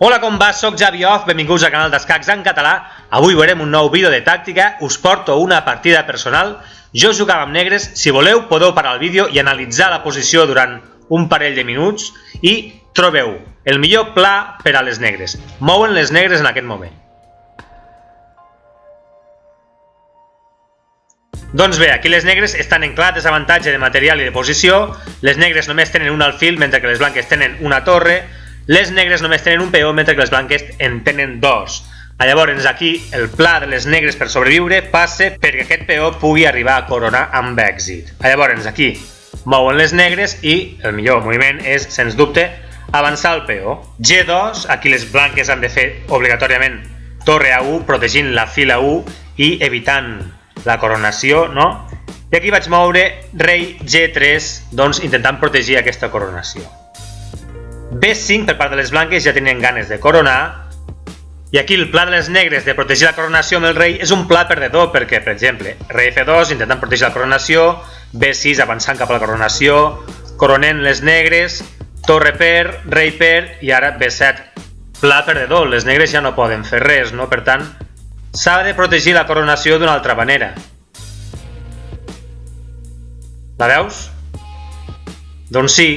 Hola, com va? Soc Javi Off, benvinguts al canal d'Escacs en català. Avui veurem un nou vídeo de tàctica, us porto una partida personal. Jo jugava amb negres, si voleu podeu parar el vídeo i analitzar la posició durant un parell de minuts i trobeu el millor pla per a les negres. Mouen les negres en aquest moment. Doncs bé, aquí les negres estan en clar desavantatge de material i de posició. Les negres només tenen un alfil, mentre que les blanques tenen una torre. Les negres només tenen un peó, mentre que les blanques en tenen dos. Llavors aquí el pla de les negres per sobreviure passa perquè aquest peó pugui arribar a coronar amb èxit. Llavors aquí mouen les negres i el millor moviment és, sens dubte, avançar el peó. G2, aquí les blanques han de fer obligatòriament torre A1, protegint la fila 1 i evitant la coronació, no? I aquí vaig moure rei G3, doncs intentant protegir aquesta coronació. B5 per part de les blanques, ja tenien ganes de coronar. I aquí el pla de les negres de protegir la coronació amb el rei és un pla perdedor perquè, per exemple, rei F2 intentant protegir la coronació, B6 avançant cap a la coronació, coronant les negres, torre per, rei per i ara B7. Pla perdedor, les negres ja no poden fer res, no? Per tant, s'ha de protegir la coronació d'una altra manera. La veus? Doncs sí,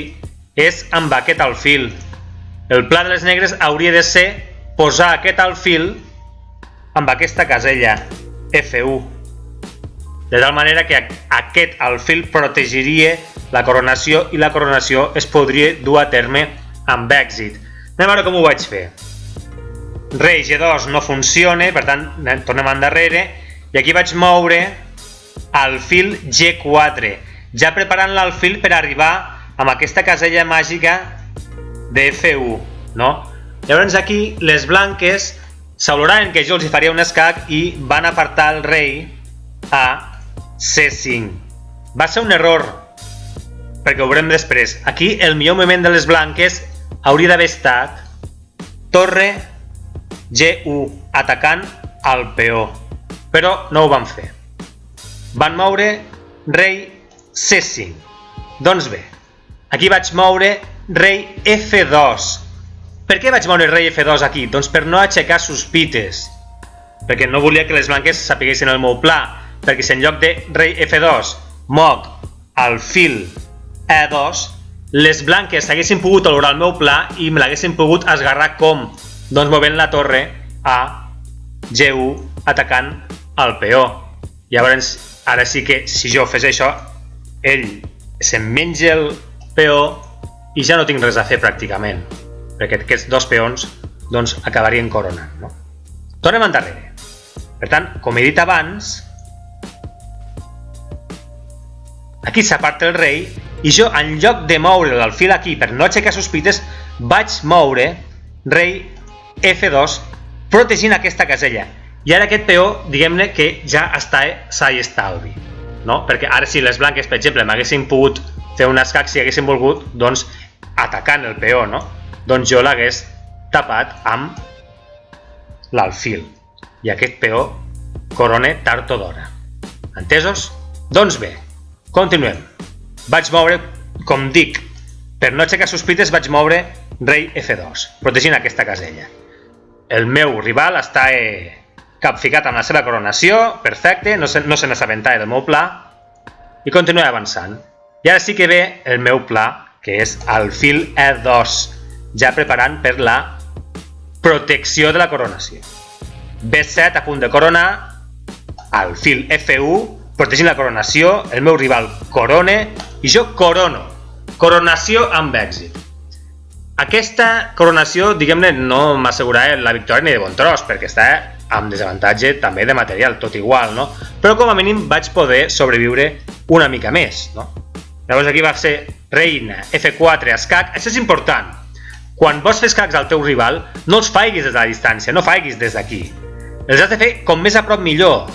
és amb aquest alfil. El pla de les negres hauria de ser posar aquest alfil amb aquesta casella F1, de tal manera que aquest alfil protegiria la coronació i la coronació es podria dur a terme amb èxit. Anem a veure com ho vaig fer. Rei G2 no funciona, per tant tornem endarrere i aquí vaig moure alfil G4, ja preparant l'alfil per arribar amb aquesta casella màgica de F1, no? Llavors aquí les blanques s'oloraven que jo els faria un escac i van apartar el rei a C5. Va ser un error, perquè ho veurem després. Aquí el millor moviment de les blanques hauria d'haver estat torre G1, atacant al peó, però no ho van fer. Van moure rei C5. Doncs bé, aquí vaig moure rei F2. Per què vaig moure rei F2 aquí? Doncs per no aixecar sospites. Perquè no volia que les blanques sapiguessin el meu pla. Perquè si en lloc de rei F2 moc alfil E2, les blanques s'haguessin pogut olorar el meu pla i me l'haguessin pogut esgarrar com? Doncs movent la torre a G1 atacant el peó. Llavors, ara sí que si jo fes això, ell se'm menja el peó i ja no tinc res a fer pràcticament, perquè aquests dos peons doncs acabarien coronant, no? Tornem endarrere. Per tant, com he dit abans, aquí s'aparta el rei i jo, en lloc de moure l'alfil aquí per no aixecar sospites, vaig moure rei F2 protegint aquesta casella. I ara aquest peó, diguem-ne que ja està sa i estalvi, no? Perquè ara si les blanques, per exemple, m'haguessin pogut fer un escac si haguessin volgut, doncs atacant el peó, no? Doncs jo l'hagués tapat amb l'alfil i aquest peó corona tard o d'hora. Entesos? Doncs bé, continuem. Vaig moure, com dic, per no aixecar sospites vaig moure rei F2, protegint aquesta casella. El meu rival està capficat amb la seva coronació, perfecte, no se n'assabentava del meu pla i continuem avançant. I ara sí que ve el meu pla, que és alfil E2, ja preparant per la protecció de la coronació. B7 a punt de coronar, alfil F1, protegint la coronació, el meu rival corona i jo corono. Coronació amb èxit. Aquesta coronació, diguem-ne, no m'assegurava la victòria ni de bon tros, perquè està amb desavantatge també de material, tot igual, no? Però com a mínim vaig poder sobreviure una mica més, no? Llavors aquí va ser reina F4 escac. Això és important. Quan vols fer escacs al teu rival, no els faiguis des de la distància, no faiguis des d'aquí. Els has de fer com més a prop millor.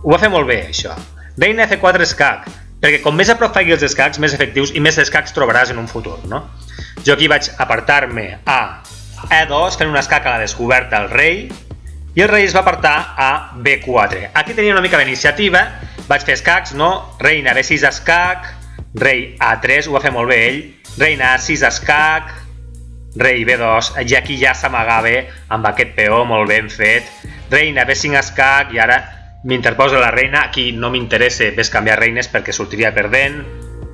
Ho va fer molt bé, això. Reina F4 escac, perquè com més a prop faiguis els escacs, més efectius i més escacs trobaràs en un futur, no? Jo aquí vaig apartar-me a E2, fent un escac a la descoberta al rei, i el rei es va apartar a B4. Aquí tenia una mica d'iniciativa, vaig fer escacs, no? Reina B6 escac, rei A3, ho va fer molt bé ell, reina A6 escac, rei B2, i aquí ja s'amagava amb aquest peó molt ben fet. Reina B5 escac, i ara m'interposa la reina. Aquí no m'interessa ves canviar reines perquè sortiria perdent.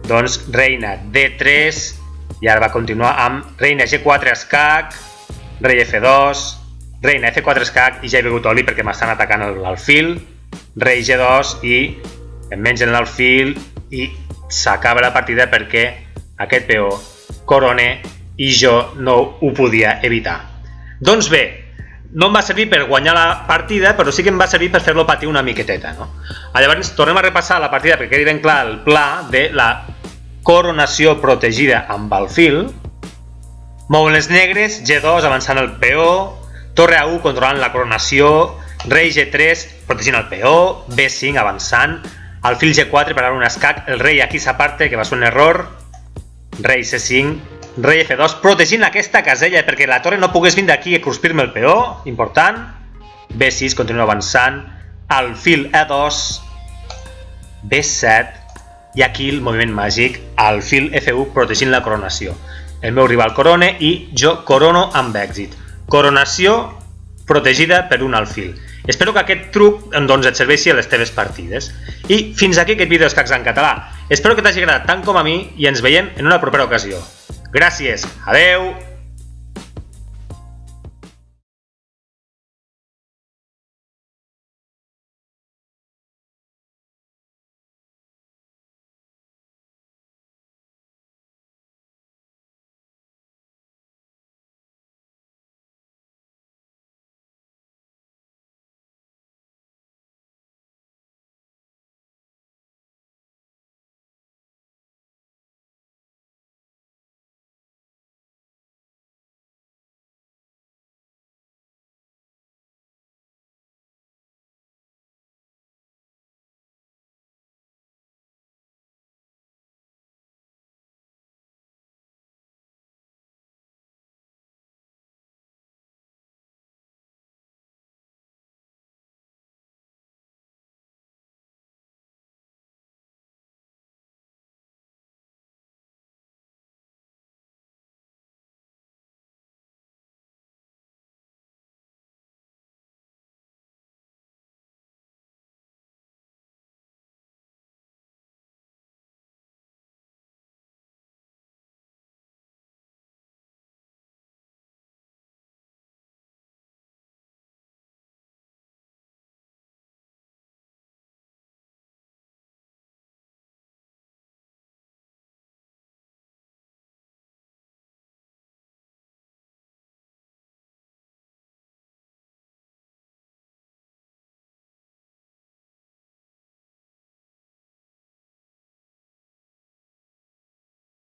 Doncs reina D3, i ara va continuar amb reina G4 escac, rei F2, reina F4 escac, i ja he begut oli perquè m'estan atacant l'alfil, rei G2, i em mengen l'alfil, i s'acaba la partida perquè aquest peó corona i jo no ho podia evitar. Doncs bé, no em va servir per guanyar la partida, però sí que em va servir per fer-lo patir una miqueteta, no? Llavors tornem a repassar la partida perquè quedi ben clar el pla de la coronació protegida amb alfil. Mouen les negres, G2 avançant el peó, torre A1 controlant la coronació, rei G3 protegint el peó, B5 avançant, alfil G4 per ara un escac, el rei aquí s'aparta, que va ser un error, rei C5, rei F2 protegint aquesta casella perquè la torre no pogués vindre aquí a cruspir-me el peó, important, B6 continua avançant, alfil E2, B7, i aquí el moviment màgic, alfil F1 protegint la coronació. El meu rival corona i jo corono amb èxit. Coronació protegida per un alfil. Espero que aquest truc doncs, et serveixi a les teves partides. I fins aquí aquest vídeo d'escacs en català. Espero que t'hagi agradat tant com a mi i ens veiem en una propera ocasió. Gràcies, adeu!